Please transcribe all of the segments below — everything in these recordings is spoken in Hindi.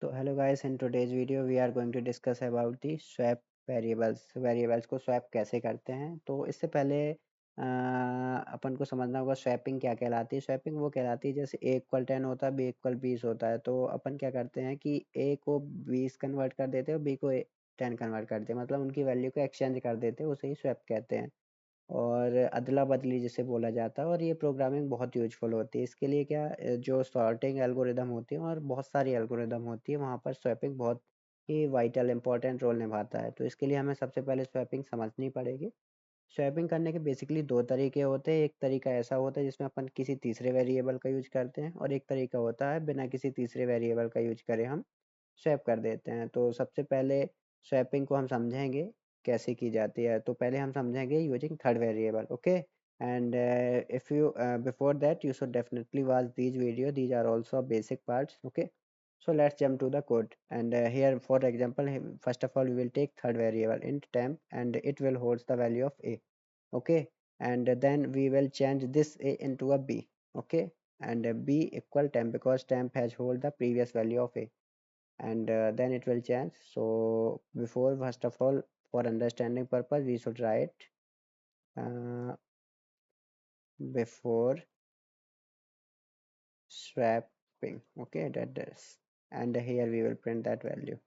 So hello guys, in today's video we are going to discuss about the swap variables को स्वैप कैसे करते हैं। तो इससे पहले अपन को समझना होगा स्वैपिंग क्या कहलाती है। स्वैपिंग वो कहलाती है जैसे ए इक्वल 10 होता है, बी इक्वल 20 होता है, तो अपन क्या करते हैं कि ए को 20 कन्वर्ट कर देते हैं और बी को 10 कन्वर्ट करते हैं, मतलब उनकी वैल्यू को एक्सचेंज कर देते हैं, उसे ही स्वैप कहते हैं। और अदला बदली जिसे बोला जाता है, और ये प्रोग्रामिंग बहुत यूजफुल होती है। इसके लिए क्या जो सॉर्टिंग एल्गोरिदम होती है और बहुत सारी एल्गोरिदम होती है, वहाँ पर स्वैपिंग बहुत ही वाइटल इंपॉर्टेंट रोल निभाता है। तो इसके लिए हमें सबसे पहले स्वैपिंग समझनी पड़ेगी। स्वैपिंग करने के बेसिकली दो तरीके होते हैं। एक तरीका ऐसा होता है जिसमें अपन किसी तीसरे वेरिएबल का यूज करते हैं, और एक तरीका होता है बिना किसी तीसरे वेरिएबल का यूज करे हम स्वैप कर देते हैं। तो सबसे पहले स्वैपिंग को हम समझेंगे कैसे की जाती है। तो पहले हम समझेंगे using third variable, okay. And if you before that you should definitely watch these video, these are also basic parts, okay. So let's jump to the code, and here for example, first of all we will take third variable int temp, and it will holds the value of a, okay. And then we will change this a into a b, okay. And b equal temp because temp has hold the previous value of a, and then it will change. So before, first of all, for understanding purpose we should write uh, before swapping, okay, that is, and here we will print that value.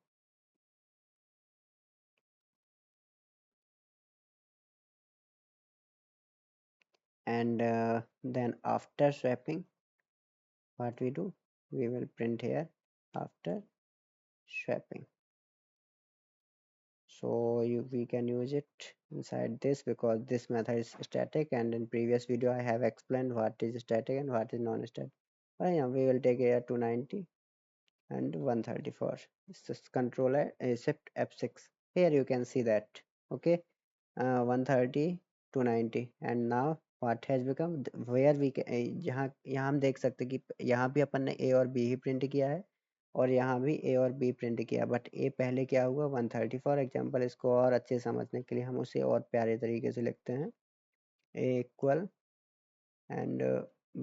And then after swapping, what we do, we will print here after swapping. So we can use it inside this because this method is static, and in previous video I have explained what is static and what is non-static. But yeah, we will take here 290 and 134. This is controller shift F6. Here you can see that, okay. 130 290, and now what has become where we यहाँ यहाँ हम देख सकते कि यहाँ भी अपन ने a और b ही प्रिंट किया है, और यहाँ भी a और b प्रिंट किया, बट a पहले क्या हुआ 130। फॉर एग्जांपल इसको और अच्छे समझने के लिए हम उसे और प्यारे तरीके से लिखते हैं a equal and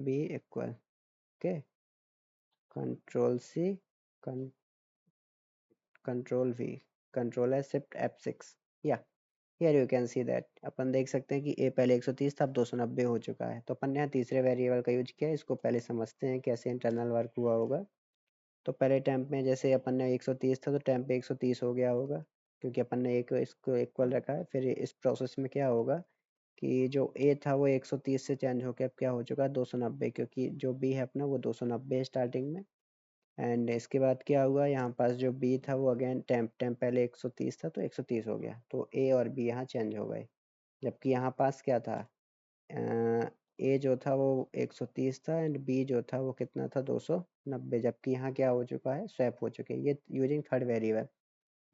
b equal, okay, control C, control v, control or shift F6, या here you can see that अपन देख सकते हैं कि a पहले 130 था, अब 290 हो चुका है। तो अपन ने यहाँ तीसरे वेरिएबल का यूज किया है। इसको पहले समझते हैं कैसे इंटरनल वर्क हुआ होगा। तो पहले टेम्प में जैसे अपन ने 130 था, तो टेम्प पे 130 हो गया होगा, क्योंकि अपन ने एक इसको इक्वल रखा है। फिर इस प्रोसेस में क्या होगा कि जो a था वो 130 से चेंज होकर अब क्या हो चुका है 290, क्योंकि जो b है अपना वो 290 है स्टार्टिंग में। एंड इसके बाद क्या हुआ, यहाँ पास जो बी था वो अगेन टेम्प पहले 130 था तो 130 हो गया, तो ए और बी यहाँ चेंज हो गए। जबकि यहाँ पास क्या था, ए जो था वो 130 था एंड बी जो था वो कितना था 290, जबकि यहाँ क्या हो चुका है स्वैप हो चुके हैं, ये यूजिंग थर्ड वेरिएबल।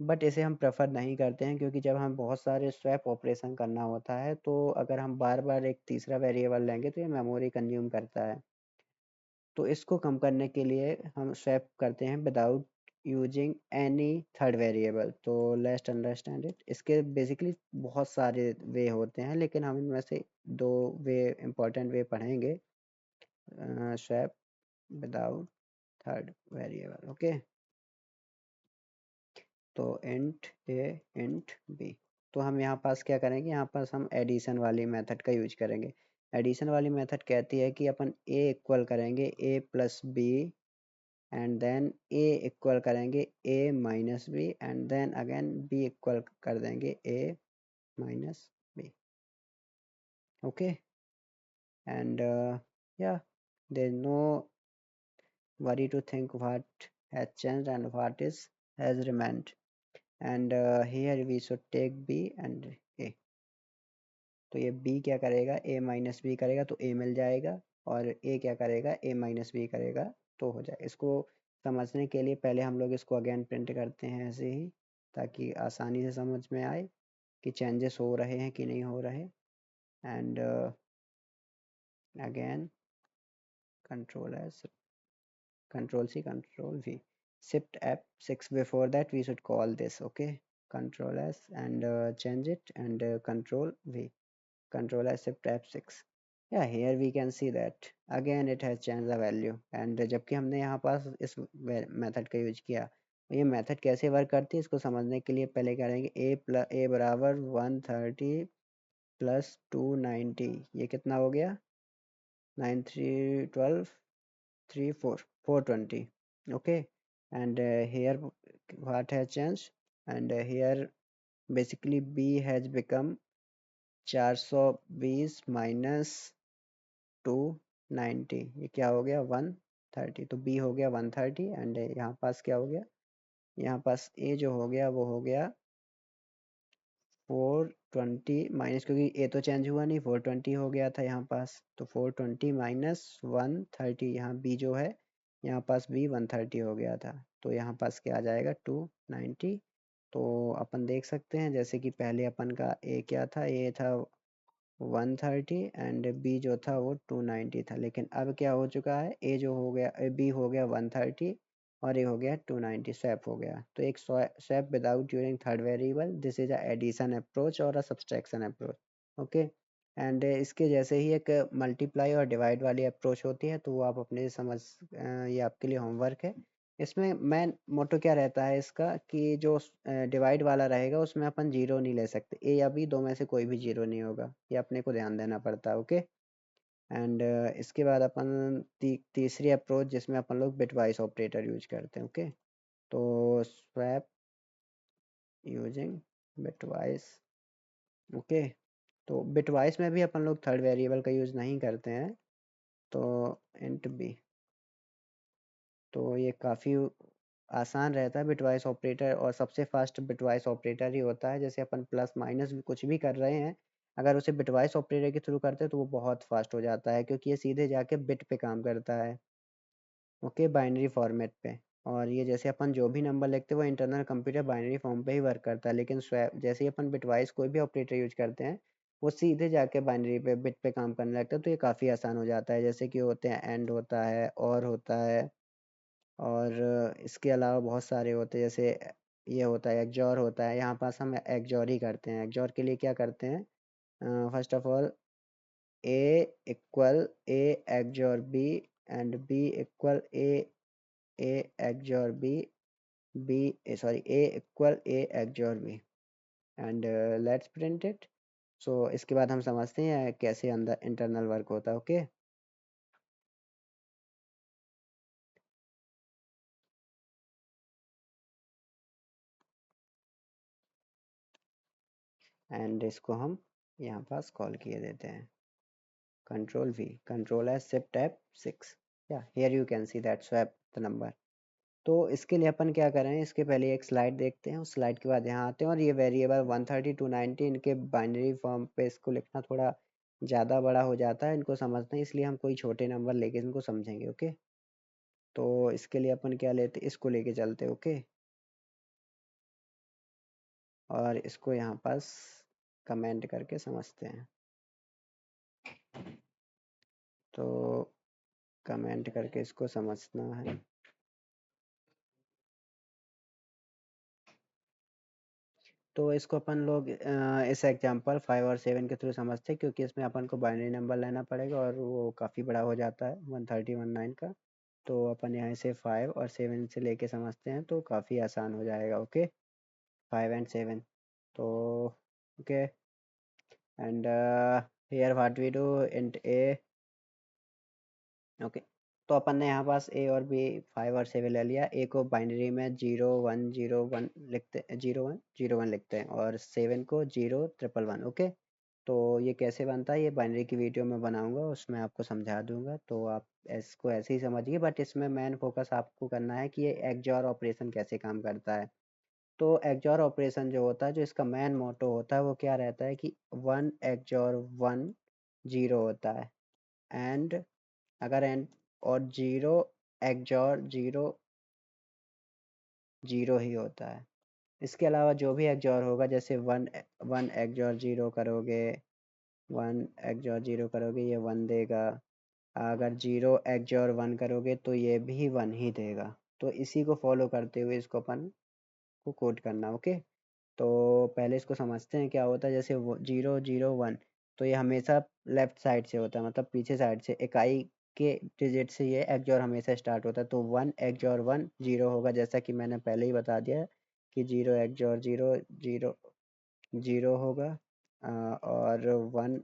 बट इसे हम प्रेफर नहीं करते हैं, क्योंकि जब हम बहुत सारे स्वैप ऑपरेशन करना होता है तो अगर हम बार बार एक तीसरा वेरिएबल लेंगे तो ये मेमोरी कंज्यूम करता है। तो इसको कम करने के लिए हम स्वैप करते हैं without using any third variable. तो लेट्स अंडरस्टैंड इट। इसके बेसिकली बहुत सारे वे होते हैं, लेकिन हम इनमें से दो वे इम्पोर्टेंट वे पढ़ेंगे। Swap without third variable, okay. तो इंट ए इंट बी, तो हम यहाँ पास क्या करेंगे, यहाँ पास हम एडिशन वाली मेथड का यूज करेंगे। एडिशन वाली मेथड कहती है कि अपन ए इक्वल करेंगे A plus B, and then A equal करेंगे A minus B, and then again B equal कर देंगे A minus B, okay. And या there is no worry to think what has changed and what is has remained, and here we should take b and a। तो ये b क्या करेगा, a माइनस बी करेगा तो a मिल जाएगा, और a क्या करेगा, a माइनस बी करेगा तो हो जाए। इसको समझने के लिए पहले हम लोग इसको अगेन प्रिंट करते हैं ऐसे ही, ताकि आसानी से समझ में आए कि चेंजेस हो रहे हैं कि नहीं हो रहे। And again control S, control C, control V, shift F6, before that we should call this, okay, control S, and change it, and control V, control S, shift F6। yeah, here we can see that again it has changed the value, and जबकि हमने यहाँ पास इस मेथड का यूज किया, ये मेथड कैसे वर्क करती है इसको समझने के लिए पहले करेंगे ए बराबर 130 प्लस 290, ये कितना हो गया 9 3 12 3 4 420. Okay, and here what has changed, and here basically b has become 420 minus 290, ये क्या हो गया 130, तो b हो गया 130 एंड यहाँ पास क्या हो गया, यहाँ पास a जो हो गया वो हो गया 420 माइनस, क्योंकि ए तो चेंज हुआ नहीं 420 हो गया था यहाँ पास, तो 420 माइनस 130, यहाँ बी जो है यहाँ पास भी 130 हो गया था, तो यहाँ पास क्या आ जाएगा 290। तो अपन देख सकते हैं जैसे कि पहले अपन का ए क्या था, ए था 130 एंड बी जो था वो 290 था, लेकिन अब क्या हो चुका है, ए जो हो गया बी हो गया 130 और ये हो गया 290, स्वैप हो गया। तो एक swap without during third variable, this is a addition approach और a subtraction approach. Okay, and इसके जैसे ही एक मल्टीप्लाई और डिवाइड वाली अप्रोच होती है, तो वो आप अपने समझ ये आपके लिए होमवर्क है। इसमें मेन मोटो क्या रहता है इसका कि जो डिवाइड वाला रहेगा उसमें अपन जीरो नहीं ले सकते, ए या बी दो में से कोई भी जीरो नहीं होगा, ये अपने को ध्यान देना पड़ता है। ओके, एंड इसके बाद अपन तीसरी अप्रोच जिसमें अपन लोग बिटवाइस ऑपरेटर यूज करते हैं। ओके, तो स्वैप यूजिंग बिटवाइस। ओके, तो बिटवाइस में भी अपन लोग थर्ड वेरिएबल का यूज नहीं करते हैं, तो इंट बी, तो ये काफ़ी आसान रहता है बिटवाइस ऑपरेटर, और सबसे फास्ट बिटवाइस ऑपरेटर ही होता है। जैसे अपन प्लस माइनस भी कुछ भी कर रहे हैं, अगर उसे बिटवाइस ऑपरेटर के थ्रू करते हैं तो वो बहुत फास्ट हो जाता है, क्योंकि ये सीधे जाके बिट पे काम करता है। ओके, बाइनरी फॉर्मेट पे, और ये जैसे अपन जो भी नंबर लिखते हैं वो इंटरनल कंप्यूटर बाइनरी फॉर्म पे ही वर्क करता है, लेकिन स्वैप जैसे ही अपन बिटवाइस कोई भी ऑपरेटर यूज करते हैं वो सीधे जाके बाइनरी पे बिट पे काम करने लगता है, तो ये काफ़ी आसान हो जाता है। जैसे कि होते हैं एंड होता है, और होता है, और इसके अलावा बहुत सारे होते हैं, जैसे ये होता है एक्जॉर होता है, यहाँ पास हम एक्जॉर ही करते हैं। एक्जॉर के लिए क्या करते हैं, first of all a equal a XOR b and b equal a a XOR b, b sorry a equal a XOR b, and let's print it. So इसके बाद हम समझते हैं कैसे अंदर इंटरनल वर्क होता है। ओके, एंड इसको हम यहाँ पास कॉल किए देते हैं control V, control as shift F6, yeah here you can see that swap the number। तो इसके लिए अपन क्या करें, इसके पहले एक स्लाइड देखते हैं, उस स्लाइड के बाद यहाँ आते हैं, और ये वेरिएबल 130 290 इनके बाइनरी फॉर्म पे इसको लिखना थोड़ा ज़्यादा बड़ा हो जाता है इनको समझना, इसलिए हम कोई छोटे नंबर लेके इनको समझेंगे। ओके, तो इसके लिए अपन क्या लेते, इसको लेके चलते। ओके, और इसको यहाँ पास कमेंट करके समझते हैं, तो कमेंट करके इसको समझना है। तो इसको अपन लोग इस एग्जांपल 5 और 7 के थ्रू समझते हैं, क्योंकि इसमें अपन को बाइनरी नंबर लेना पड़ेगा और वो काफ़ी बड़ा हो जाता है 130 19 का। तो अपन यहाँ से 5 और 7 से लेके समझते हैं तो काफ़ी आसान हो जाएगा। ओके, 5 एंड 7, तो okay, and here what we do int a. Okay, तो अपन ने यहाँ पास ए और बी 5 और 7 ले लिया, ए को बाइनरी में 0 1 0 1 लिखते, 0 1 0 1 लिखते हैं, और 7 को 0 1 1 1। ओके, तो ये कैसे बनता है ये बाइनरी की वीडियो में बनाऊंगा, उसमें आपको समझा दूंगा, तो आप इसको ऐसे ही समझिए, बट इसमें मेन फोकस आपको करना है कि ये एक्सऑर ऑपरेशन कैसे काम करता है। तो एक्सऑर ऑपरेशन जो होता है, जो इसका मेन मोटो होता है वो क्या रहता है कि 1 एक्सऑर 1 0 होता है, एंड अगर एंड और 0 एक्सऑर 0 0 ही होता है। इसके अलावा जो भी एक्सऑर होगा, जैसे 1 एक्सऑर 0 करोगे, 1 एक्सऑर 0 करोगे ये 1 देगा, अगर 0 एक्सऑर 1 करोगे तो ये भी 1 ही देगा। तो इसी को फॉलो करते हुए इसको अपन को कोड करना। ओके, तो पहले इसको समझते हैं क्या होता है। जैसे 0 0 1, तो ये हमेशा लेफ्ट साइड से होता है, मतलब पीछे साइड से इकाई के डिजिट से ये XOR हमेशा स्टार्ट होता है। तो 1 XOR 1 0 होगा, जैसा कि मैंने पहले ही बता दिया है कि 0 XOR 0 0 0 होगा, और 1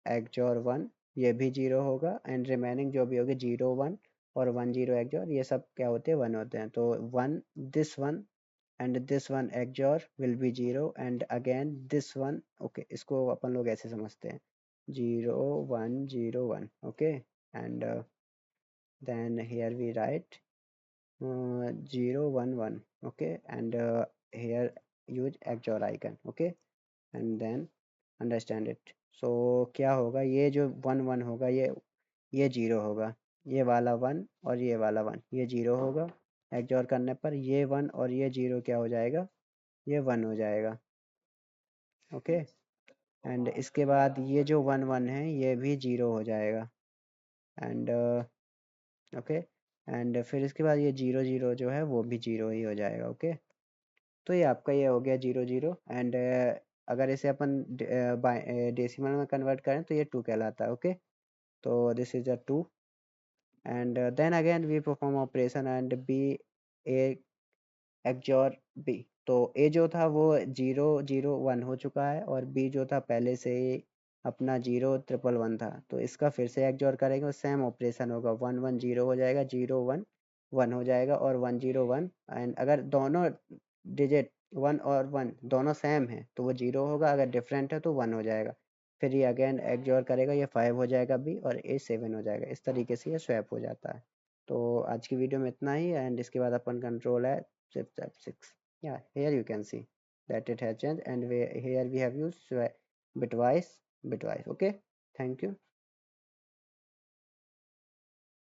XOR 1 ये भी 0 होगा, एंड रिमेनिंग जो भी होगी 0 1 और 1 0 XOR ये सब क्या होते हैं, 1 होते हैं। तो 1 this 1 and this one XOR will be 0 and again this one, okay, इसको अपन लोग ऐसे समझते हैं 0 1 0 1, okay, and then here we write 0 1 1, okay, and here use XOR icon, okay, and then understand it. So क्या होगा, ये जो 1 1 होगा ये 0 होगा, ये वाला 1 और ये वाला 1 ये 0 होगा, XOR करने पर ये 1 और ये 0 क्या हो जाएगा, ये 1 हो जाएगा, ओके। एंड इसके बाद ये जो 1 1 है ये भी 0 हो जाएगा, एंड ओके, एंड फिर इसके बाद ये 0 0 जो है वो भी 0 ही हो जाएगा, ओके। तो ये आपका ये हो गया 0 0, एंड अगर इसे अपन डेसिमल में कन्वर्ट करें तो ये 2 कहलाता है, ओके। तो this is a 2, and then again we perform operation and B A XOR B. तो ए जो था वो 0 0 1 हो चुका है, और बी जो था पहले से ही अपना 0 1 1 1 था, तो इसका फिर से XOR करेंगे और सेम ऑपरेशन होगा, 1 1 0 हो जाएगा, 0 1 1 हो जाएगा, और 1 0 1, एंड अगर दोनों डिजिट 1 और 1 दोनों सेम है तो वो 0 होगा, अगर डिफरेंट है तो 1 हो जाएगा। फिर ये अगेन XOR करेगा, ये 5 हो जाएगा बी, और ए 7 हो जाएगा। इस तरीके से ये स्वैप हो जाता है। तो आज की वीडियो में इतना ही, एंड इसके बाद अपन कंट्रोल है shift F6. Yeah, here you can see that it has changed, and here we have used bitwise. Okay, thank you.